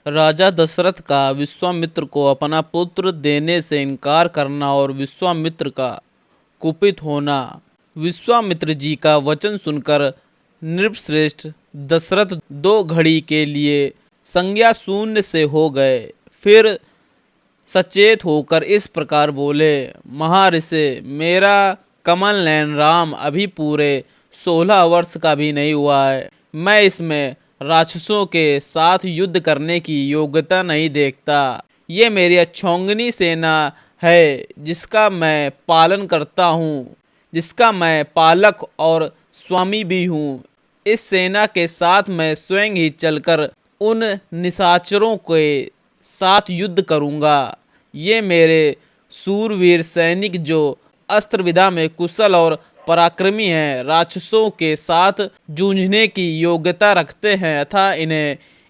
राजा दशरथ का विश्वामित्र को अपना पुत्र देने से इनकार करना और विश्वामित्र का कुपित होना। विश्वामित्र जी का वचन सुनकर नृपश्रेष्ठ दशरथ 2 घड़ी के लिए संज्ञा शून्य से हो गए। फिर सचेत होकर इस प्रकार बोले, महर्षि, मेरा कमल नयन राम अभी पूरे 16 वर्ष का भी नहीं हुआ है। मैं इसमें राक्षसों के साथ युद्ध करने की योग्यता नहीं देखता। ये मेरी अच्छौंगनी सेना है जिसका मैं पालन करता हूँ, जिसका मैं पालक और स्वामी भी हूँ। इस सेना के साथ मैं स्वयं ही चलकर उन निशाचरों के साथ युद्ध करूँगा। ये मेरे सूरवीर सैनिक जो अस्त्र विद्या में कुशल और पराक्रमी हैं, राक्षसों के साथ जूझने की योग्यता रखते हैं, अतः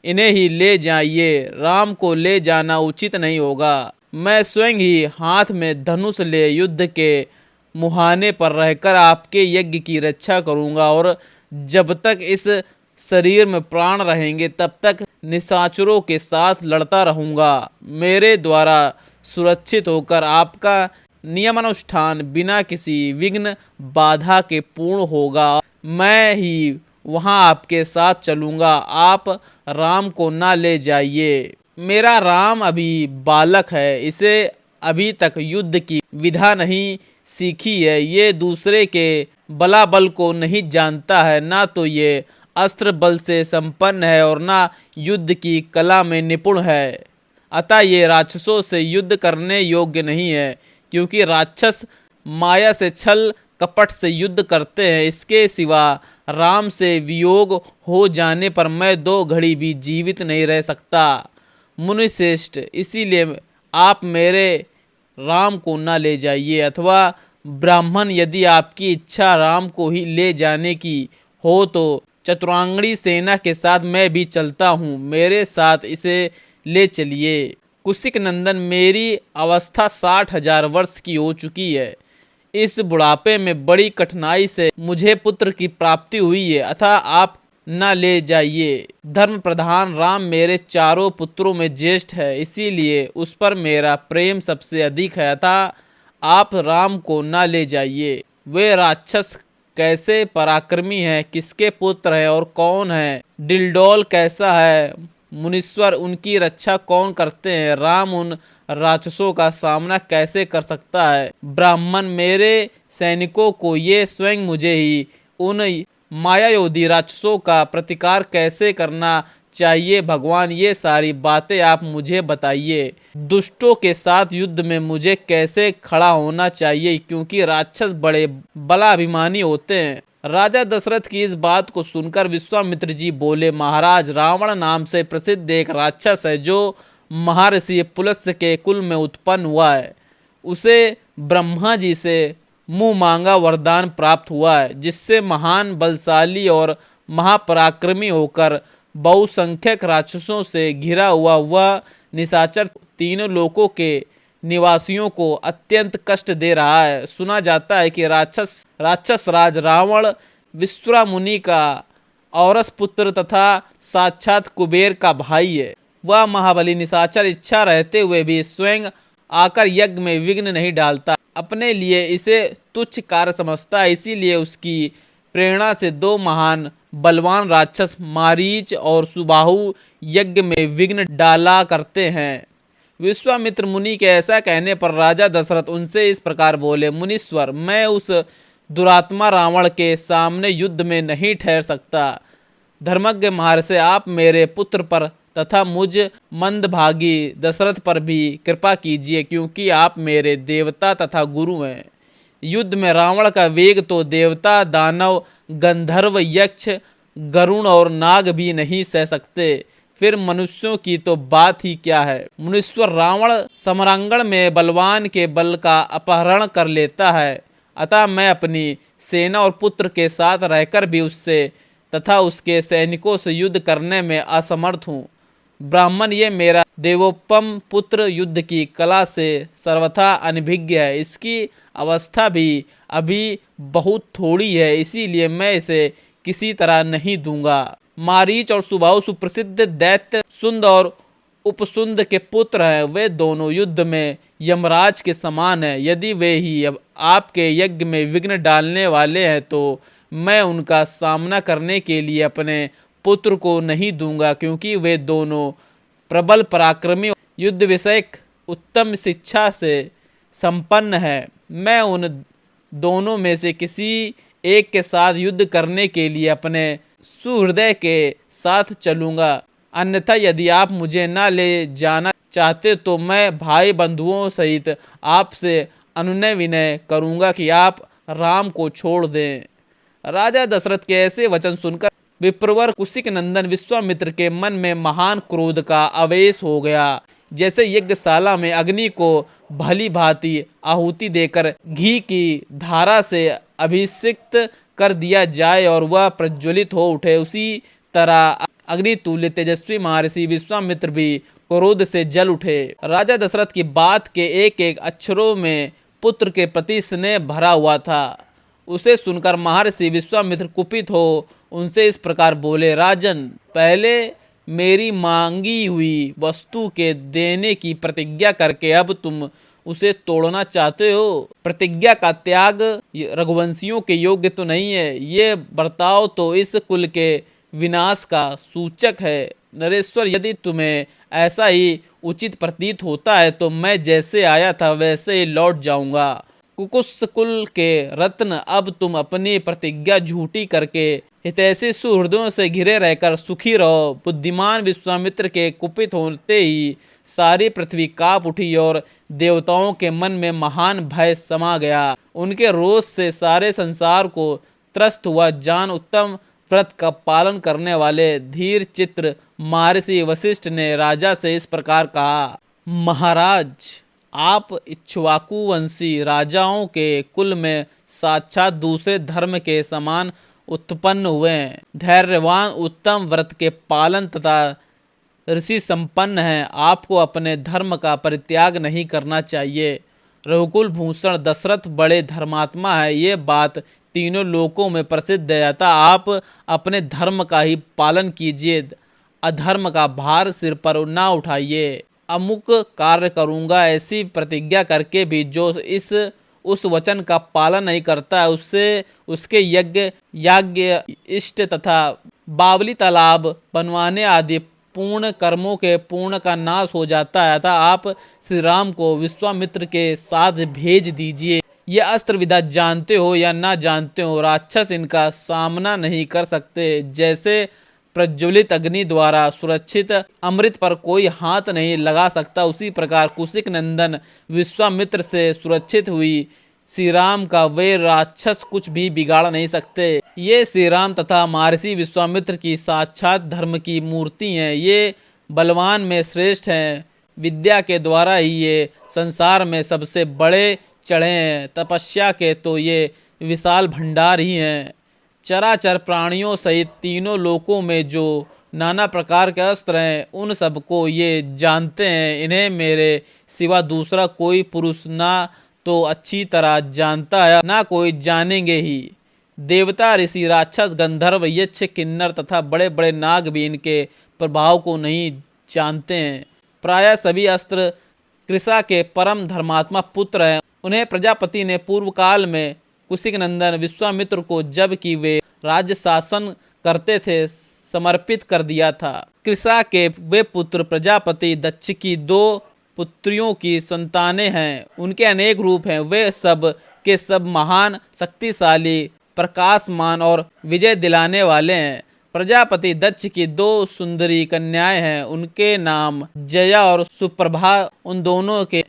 इन्हें ही ले जाइए। राम को ले जाना उचित नहीं होगा। मैं स्वयं ही हाथ में धनुष ले युद्ध के मुहाने पर रहकर आपके यज्ञ की रक्षा करूंगा और जब तक इस शरीर में प्राण रहेंगे तब तक निशाचरों के साथ लड़ता रहूंगा। मेरे द्वारा सुरक्षित होकर आपका नियमानुष्ठान बिना किसी विघ्न बाधा के पूर्ण होगा। मैं ही वहां आपके साथ चलूंगा। आप राम को ना ले जाइए। मेरा राम अभी बालक है, इसे अभी तक युद्ध की विधा नहीं सीखी है। ये दूसरे के बलाबल को नहीं जानता है, ना तो ये अस्त्र बल से संपन्न है और ना युद्ध की कला में निपुण है। अतः ये राक्षसों से युद्ध करने योग्य नहीं है, क्योंकि राक्षस माया से छल कपट से युद्ध करते हैं। इसके सिवा राम से वियोग हो जाने पर मैं 2 घड़ी भी जीवित नहीं रह सकता। मुनिश्रेष्ठ, इसीलिए आप मेरे राम को न ले जाइए, अथवा ब्राह्मण, यदि आपकी इच्छा राम को ही ले जाने की हो तो चतुरांगणी सेना के साथ मैं भी चलता हूँ, मेरे साथ इसे ले चलिए। कुशिक नंदन, मेरी अवस्था 60,000 वर्ष की हो चुकी है। इस बुढ़ापे में बड़ी कठिनाई से मुझे पुत्र की प्राप्ति हुई है, अतः आप न ले जाइए। धर्म प्रधान राम मेरे 4 पुत्रों में ज्येष्ठ है, इसीलिए उस पर मेरा प्रेम सबसे अधिक है, अतः आप राम को न ले जाइए। वे राक्षस कैसे पराक्रमी हैं, किसके पुत्र हैं और कौन है? डिलडोल कैसा है? मुनीश्वर, उनकी रक्षा कौन करते हैं? राम उन राक्षसों का सामना कैसे कर सकता है? ब्राह्मण, मेरे सैनिकों को ये स्वयं मुझे ही उन मायायोधी राक्षसों का प्रतिकार कैसे करना चाहिए? भगवान, ये सारी बातें आप मुझे बताइए। दुष्टों के साथ युद्ध में मुझे कैसे खड़ा होना चाहिए, क्योंकि राक्षस बड़े बलाभिमानी होते हैं। राजा दशरथ की इस बात को सुनकर विश्वामित्र जी बोले, महाराज, रावण नाम से प्रसिद्ध एक राक्षस है जो महर्षि पुलस्त्य के कुल में उत्पन्न हुआ है। उसे ब्रह्मा जी से मुंह मांगा वरदान प्राप्त हुआ है, जिससे महान बलशाली और महापराक्रमी होकर बहुसंख्यक राक्षसों से घिरा हुआ वह निशाचर 3 लोकों के निवासियों को अत्यंत कष्ट दे रहा है। सुना जाता है कि राक्षस राज रावण विश्वा मुनि का औरस पुत्र तथा साक्षात कुबेर का भाई है। वह महाबली निशाचर इच्छा रहते हुए भी स्वयं आकर यज्ञ में विघ्न नहीं डालता, अपने लिए इसे तुच्छ कार्य समझता है। इसीलिए उसकी प्रेरणा से 2 महान बलवान राक्षस मारीच और सुबाहु यज्ञ में विघ्न डाला करते हैं। विश्वामित्र मुनि के ऐसा कहने पर राजा दशरथ उनसे इस प्रकार बोले, मुनीश्वर, मैं उस दुरात्मा रावण के सामने युद्ध में नहीं ठहर सकता। धर्मज्ञ महर्षि, आप मेरे पुत्र पर तथा मुझ मंदभागी दशरथ पर भी कृपा कीजिए, क्योंकि आप मेरे देवता तथा गुरु हैं। युद्ध में रावण का वेग तो देवता, दानव, गंधर्व, यक्ष, गरुण और नाग भी नहीं सह सकते, फिर मनुष्यों की तो बात ही क्या है। मुनीश्वर, रावण समरांगण में बलवान के बल का अपहरण कर लेता है, अतः मैं अपनी सेना और पुत्र के साथ रहकर भी उससे तथा उसके सैनिकों से युद्ध करने में असमर्थ हूँ। ब्राह्मण, ये मेरा देवोपम पुत्र युद्ध की कला से सर्वथा अनभिज्ञ है। इसकी अवस्था भी अभी बहुत थोड़ी है, इसीलिए मैं इसे किसी तरह नहीं दूंगा। मारीच और सुबाहु सुप्रसिद्ध दैत्य सुंद और उपसुंद के पुत्र हैं, वे दोनों युद्ध में यमराज के समान हैं। यदि वे ही अब आपके यज्ञ में विघ्न डालने वाले हैं तो मैं उनका सामना करने के लिए अपने पुत्र को नहीं दूंगा, क्योंकि वे दोनों प्रबल पराक्रमी युद्ध विषयक उत्तम शिक्षा से संपन्न है। मैं उन दोनों में से किसी एक के साथ युद्ध करने के लिए अपने सुहृदय के साथ चलूंगा, अन्यथा यदि आप मुझे न ले जाना चाहते तो मैं भाई बंधुओं सहित आपसे अनुनय विनय करूंगा कि आप राम को छोड़ दें। राजा दशरथ के ऐसे वचन सुनकर विप्रवर कुशिक नंदन विश्वामित्र के मन में महान क्रोध का आवेश हो गया। जैसे यज्ञशाला में अग्नि को भली भांति आहुति देकर घी की धारा से अभिषिक्त कर दिया जाए और वह प्रज्वलित हो उठे, उसी तरह अग्नितुल्य तेजस्वी महर्षि विश्वामित्र भी क्रोध से जल उठे। राजा दशरथ की बात के एक एक अक्षरों में पुत्र के प्रति स्नेह भरा हुआ था। उसे सुनकर महर्षि विश्वामित्र कुपित हो उनसे इस प्रकार बोले, राजन, पहले मेरी मांगी हुई वस्तु के देने की प्रतिज्ञा करके अब तुम उसे तोड़ना चाहते हो। प्रतिज्ञा का त्याग रघुवंशियों के योग्य तो नहीं है। ये बर्ताव तो इस कुल के विनाश का सूचक है। नरेश्वर, यदि तुम्हें ऐसा ही उचित प्रतीत होता है तो मैं जैसे आया था वैसे ही लौट जाऊंगा। कुकुस कुल के रत्न, अब तुम अपनी प्रतिज्ञा झूठी करके हितैषी सुहृदों से घिरे रहकर सुखी रहो। बुद्धिमान विश्वामित्र के कुपित होते ही सारी पृथ्वी कांप उठी और देवताओं के मन में महान भय समा गया। उनके रोष से सारे संसार को त्रस्त हुआ। जान उत्तम व्रत का पालन करने वाले धीर चित्र महर्षि वशिष्ठ ने राजा से इस प्रकार कहा, महाराज, आप इक्ष्वाकु वंशी राजाओं के कुल में साक्षात दूसरे धर्म के समान उत्पन्न हुए हैं। धैर्यवान, उत्तम व्रत के पालन तथा ऋषि संपन्न हैं। आपको अपने धर्म का परित्याग नहीं करना चाहिए। रघुकुल भूषण दशरथ बड़े धर्मात्मा है, ये बात तीनों लोकों में प्रसिद्ध है। अतः आप अपने धर्म का ही पालन कीजिए, अधर्म का भार सिर पर ना उठाइए। अमुक कार्य करूंगा ऐसी प्रतिज्ञा करके भी जो उस वचन का पालन नहीं करता है, उससे उसके यज्ञ याज्ञ इष्ट तथा बावली तालाब बनवाने आदि पूर्ण कर्मों के पूर्ण का नाश हो जाता है। अतः आप श्री राम को विश्वामित्र के साथ भेज दीजिए। ये अस्त्र विधा जानते हो या ना जानते हो, राक्षस इनका सामना नहीं कर सकते। जैसे प्रज्वलित अग्नि द्वारा सुरक्षित अमृत पर कोई हाथ नहीं लगा सकता, उसी प्रकार कुशिक नंदन विश्वामित्र से सुरक्षित हुई श्री राम का वे राक्षस कुछ भी बिगाड़ नहीं सकते। ये श्री राम तथा महर्षि विश्वामित्र की साक्षात धर्म की मूर्ति हैं। ये बलवान में श्रेष्ठ हैं। विद्या के द्वारा ही ये संसार में सबसे बड़े चढ़े हैं। तपस्या के तो ये विशाल भंडार ही हैं। चराचर प्राणियों सहित तीनों लोकों में जो नाना प्रकार के अस्त्र हैं, उन सबको ये जानते हैं। इन्हें मेरे सिवा दूसरा कोई पुरुष ना तो अच्छी तरह जानता है, ना कोई जानेंगे ही। देवता, ऋषि, राक्षस, गंधर्व, यक्ष, किन्नर तथा बड़े बड़े नाग भी इनके प्रभाव को नहीं जानते हैं। प्रायः सभी अस्त्र कृषा के परम धर्मात्मा पुत्र हैं। उन्हें प्रजापति ने पूर्व काल में कुशिक नंदन विश्वामित्र को, जब कि वे राज्य शासन करते थे, समर्पित कर दिया था। कृषा के वे पुत्र प्रजापति दक्ष की 2 पुत्रियों की संतानें हैं। उनके अनेक रूप हैं। वे सब के सब महान, शक्तिशाली, प्रकाशमान और विजय दिलाने वाले हैं। प्रजापति दक्ष की 2 सुंदरी कन्याएं हैं। उनके नाम जया और सुप्रभा। उन दोनों के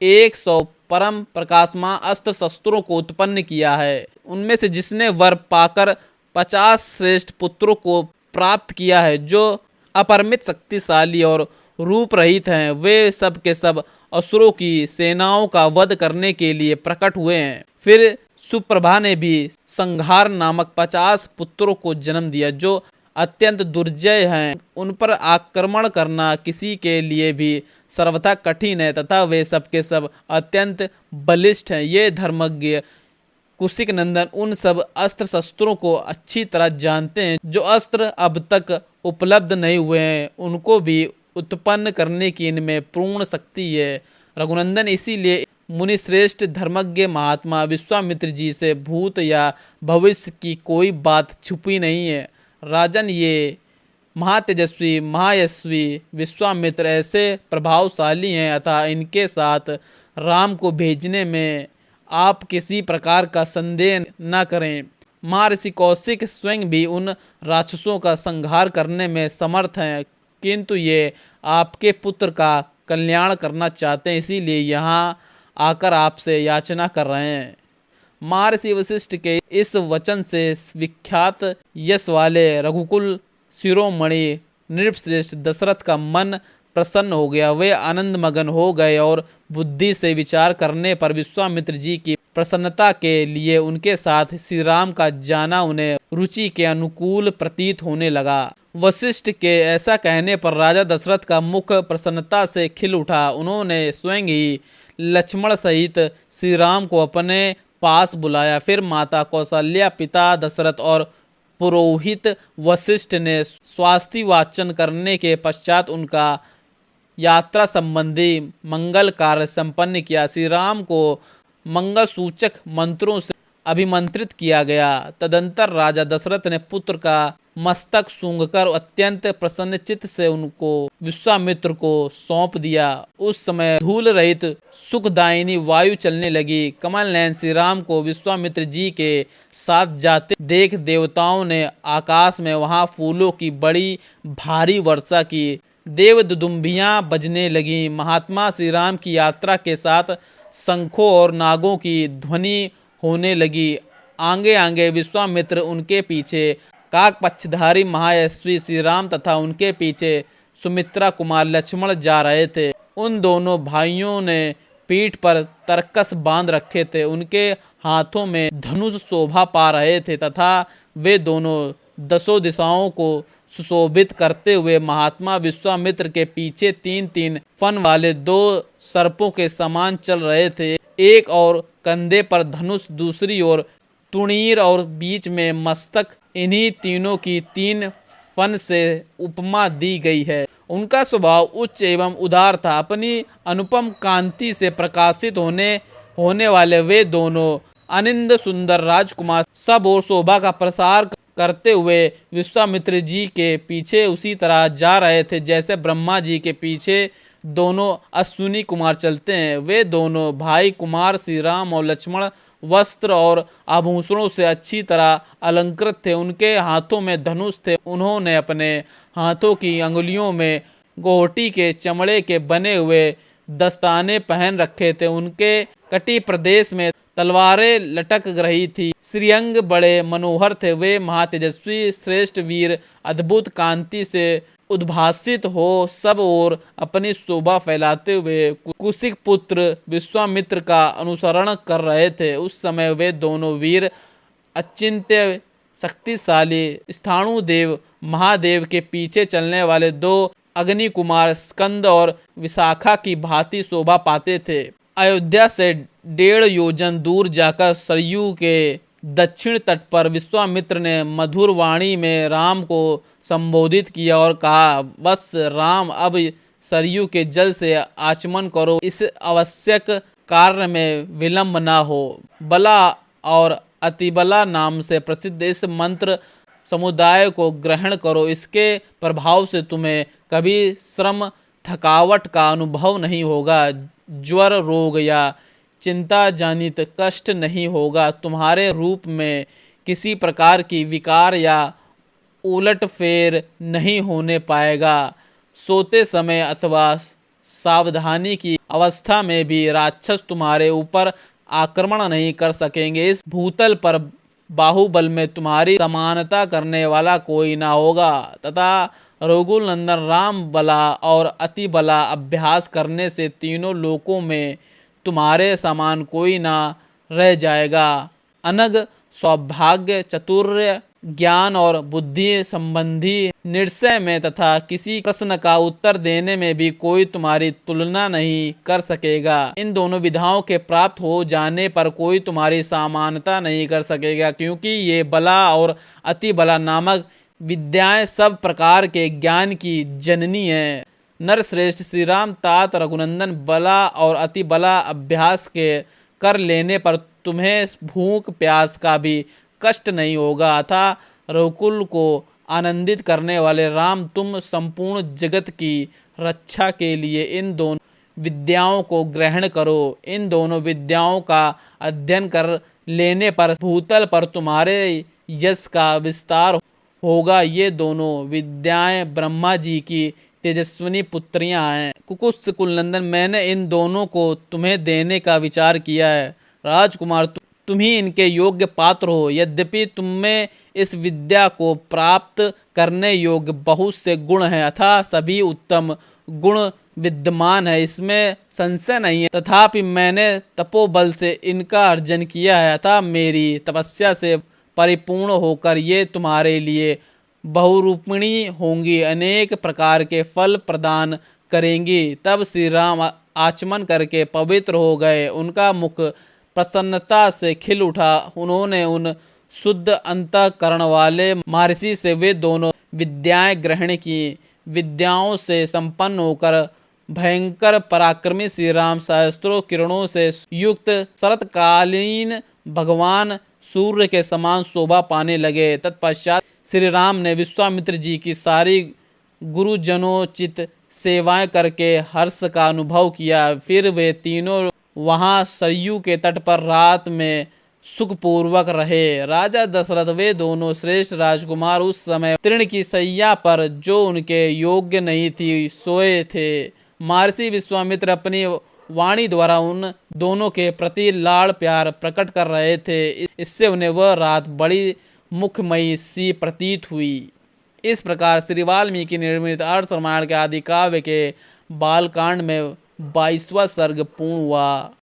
100 परम प्रकाशमान अस्त्र शस्त्रों को उत्पन्न किया है। उनमें से जिसने वर पाकर 50 श्रेष्ठ पुत्रों को प्राप्त किया है, जो अपरिमित शक्तिशाली और रूप रहित हैं, वे सब के सब असुरों की सेनाओं का वध करने के लिए प्रकट हुए हैं। फिर सुप्रभा ने भी संहार नामक 50 पुत्रों को जन्म दिया, जो अत्यंत दुर्जय हैं। उन पर आक्रमण करना किसी के लिए भी सर्वथा कठिन है तथा वे सब के सब अत्यंत बलिष्ठ हैं। ये धर्मज्ञ कुशिक नंदन उन सब अस्त्र शस्त्रों को अच्छी तरह जानते हैं। जो अस्त्र अब तक उपलब्ध नहीं हुए हैं, उनको भी उत्पन्न करने की इनमें पूर्ण शक्ति है। रघुनंदन, इसीलिए मुनिश्रेष्ठ धर्मज्ञ महात्मा विश्वामित्र जी से भूत या भविष्य की कोई बात छुपी नहीं है। राजन, ये महातेजस्वी महायशस्वी विश्वामित्र ऐसे प्रभावशाली हैं, अतः इनके साथ राम को भेजने में आप किसी प्रकार का संदेह न करें। महर्षि कौशिक स्वयं भी उन राक्षसों का संहार करने में समर्थ हैं, किंतु ये आपके पुत्र का कल्याण करना चाहते हैं, इसीलिए यहाँ आकर आपसे याचना कर रहे हैं। महर्षि वशिष्ठ के इस वचन से विख्यात यश वाले रघुकुल शिरोमणि नृपश्रेष्ठ दशरथ का मन प्रसन्न हो गया। वे आनंद मगन हो गए और बुद्धि से विचार करने पर विश्वामित्र जी की प्रसन्नता के लिए उनके साथ श्री राम का जाना उन्हें रुचि के अनुकूल प्रतीत होने लगा। वशिष्ठ के ऐसा कहने पर राजा दशरथ का मुख प्रसन्नता से खिल उठा। उन्होंने स्वयं ही लक्ष्मण सहित श्री राम को अपने पास बुलाया। फिर माता कौशल्या, पिता दशरथ और पुरोहित वशिष्ठ ने स्वास्थ्य वाचन करने के पश्चात उनका यात्रा संबंधी मंगल कार्य संपन्न किया। श्री राम को मंगल सूचक मंत्रों से अभिमंत्रित किया गया। तदंतर राजा दशरथ ने पुत्र का मस्तक सूंघकर अत्यंत प्रसन्नचित्त से उनको विश्वामित्र को सौंप दिया। उस समय धूल रहित सुखदायिनी वायु चलने लगी। कमल नयन श्री राम को विश्वामित्र जी के साथ जाते देख देवताओं ने आकाश में वहां फूलों की बड़ी भारी वर्षा की। देव दुदुम्बियां बजने लगी। महात्मा श्री राम की यात्रा के साथ शंखों और नागों की ध्वनि होने लगी। आगे आगे विश्वामित्र, उनके पीछे काक पक्षधारी महायशस्वी श्री राम तथा उनके पीछे सुमित्रा कुमार लक्ष्मण जा रहे थे। उन दोनों भाइयों ने पीठ पर तरकस बांध रखे थे। उनके हाथों में धनुष शोभा पा रहे थे तथा वे दोनों दसों दिशाओं को सुशोभित करते हुए महात्मा विश्वामित्र के पीछे तीन तीन फन वाले दो सर्पों के समान चल रहे थे। एक और कंधे पर धनुष, दूसरी ओर तुणीर और बीच में मस्तक। इन्हीं तीनों की तीन फन से उपमा दी गई है। उनका स्वभाव उच्च एवं उदार था। अपनी अनुपम कांति से प्रकाशित होने वाले वे दोनों अनिंद सुंदर राजकुमार सब और शोभा का प्रसार करते हुए विश्वामित्र जी के पीछे उसी तरह जा रहे थे जैसे ब्रह्मा जी के पीछे दोनों अश्विनी कुमार चलते हैं। वे दोनों भाई कुमार श्री राम और लक्ष्मण वस्त्र और आभूषणों से अच्छी तरह अलंकृत थे। उनके हाथों में धनुष थे। उन्होंने अपने हाथों की अंगुलियों में गोहटी के चमड़े के बने हुए दस्ताने पहन रखे थे। उनके कटी प्रदेश में तलवारें लटक रही थी। श्रीअंग बड़े मनोहर थे। वे महातेजस्वी श्रेष्ठ वीर अद्भुत कांति से उद्भासित हो सब और अपनी शोभा फैलाते हुए कुशिक पुत्र विश्वामित्र का अनुसरण कर रहे थे। उस समय वे दोनों वीर अचिंत्य शक्तिशाली स्थाणुदेव महादेव के पीछे चलने वाले दो अग्नि कुमार स्कंद और विशाखा की भांति शोभा पाते थे। अयोध्या से 1.5 योजन दूर जाकर सरयू के दक्षिण तट पर विश्वामित्र ने मधुर वाणी में राम को संबोधित किया और कहा, बस राम, अब सरयू के जल से आचमन करो। इस आवश्यक कार्य में विलंब न हो। बला और अतिबला नाम से प्रसिद्ध इस मंत्र समुदाय को ग्रहण करो। इसके प्रभाव से तुम्हें कभी श्रम थकावट का अनुभव नहीं होगा। ज्वर, रोग या चिंता जनित कष्ट नहीं होगा। तुम्हारे रूप में किसी प्रकार की विकार या उलटफेर नहीं होने पाएगा। सोते समय अथवा सावधानी की अवस्था में भी राक्षस तुम्हारे ऊपर आक्रमण नहीं कर सकेंगे। इस भूतल पर बाहुबल में तुम्हारी समानता करने वाला कोई ना होगा तथा रघुकुल नंदन राम बला और अति बला अभ्यास करने से तीनों लोकों में तुम्हारे समान कोई ना रह जाएगा। अनग सौभाग्य, चातुर्य, ज्ञान और बुद्धि संबंधी निश्चय में तथा किसी प्रश्न का उत्तर देने में भी कोई तुम्हारी तुलना नहीं कर सकेगा। इन दोनों विधाओं के प्राप्त हो जाने पर कोई तुम्हारी समानता नहीं कर सकेगा, क्योंकि ये बला और अति बला नामक विद्याएं सब प्रकार के ज्ञान की जननी है। नरश्रेष्ठ श्री राम तात रघुनंदन, बला और अति बला अभ्यास के कर लेने पर तुम्हें भूख प्यास का भी कष्ट नहीं होगा। अतः रघुकुल को आनंदित करने वाले राम, तुम संपूर्ण जगत की रक्षा के लिए इन दोनों विद्याओं को ग्रहण करो। इन दोनों विद्याओं का अध्ययन कर लेने पर भूतल पर तुम्हारे यश का विस्तार होगा। ये दोनों विद्याएं ब्रह्मा जी की तेजस्विनी पुत्रियां हैं। कुकुत्स कुलनंदन, मैंने इन दोनों को तुम्हें देने का विचार किया है। राजकुमार, तुम ही इनके योग्य पात्र हो। यद्यपि तुम में इस विद्या को प्राप्त करने योग्य बहुत से गुण हैं, अतः सभी उत्तम गुण विद्यमान है, इसमें संशय नहीं है। तथापि मैंने तपोबल से इनका अर्जन किया है, अतः मेरी तपस्या से परिपूर्ण होकर ये तुम्हारे लिए बहुरूपिणी होंगी, अनेक प्रकार के फल प्रदान करेंगी। तब श्री राम आचमन करके पवित्र हो गए। उनका मुख प्रसन्नता से खिल उठा। उन्होंने उन शुद्ध अंतःकरण वाले महर्षि से वे दोनों विद्याएं ग्रहण की। विद्याओं से संपन्न होकर भयंकर पराक्रमी श्री राम सहस्त्रों किरणों से युक्त शरतकालीन भगवान सूर्य के समान शोभा पाने लगे। तत्पश्चात श्री राम ने विश्वामित्र जी की सारी गुरुजनोचित सेवाएं करके हर्ष का अनुभव किया। फिर वे तीनों वहां सरयू के तट पर रात में सुखपूर्वक रहे। राजा दशरथ वे दोनों श्रेष्ठ राजकुमार उस समय तृण की सैया पर, जो उनके योग्य नहीं थी, सोए थे। महर्षि विश्वामित्र अपनी वाणी द्वारा उन दोनों के प्रति लाड़ प्यार प्रकट कर रहे थे। इससे उन्हें वह रात बड़ी मुखमयी सी प्रतीत हुई। इस प्रकार श्री वाल्मीकि निर्मित आर्ष रामायण के आदि काव्य के बालकांड में 22वां सर्ग पूर्ण हुआ।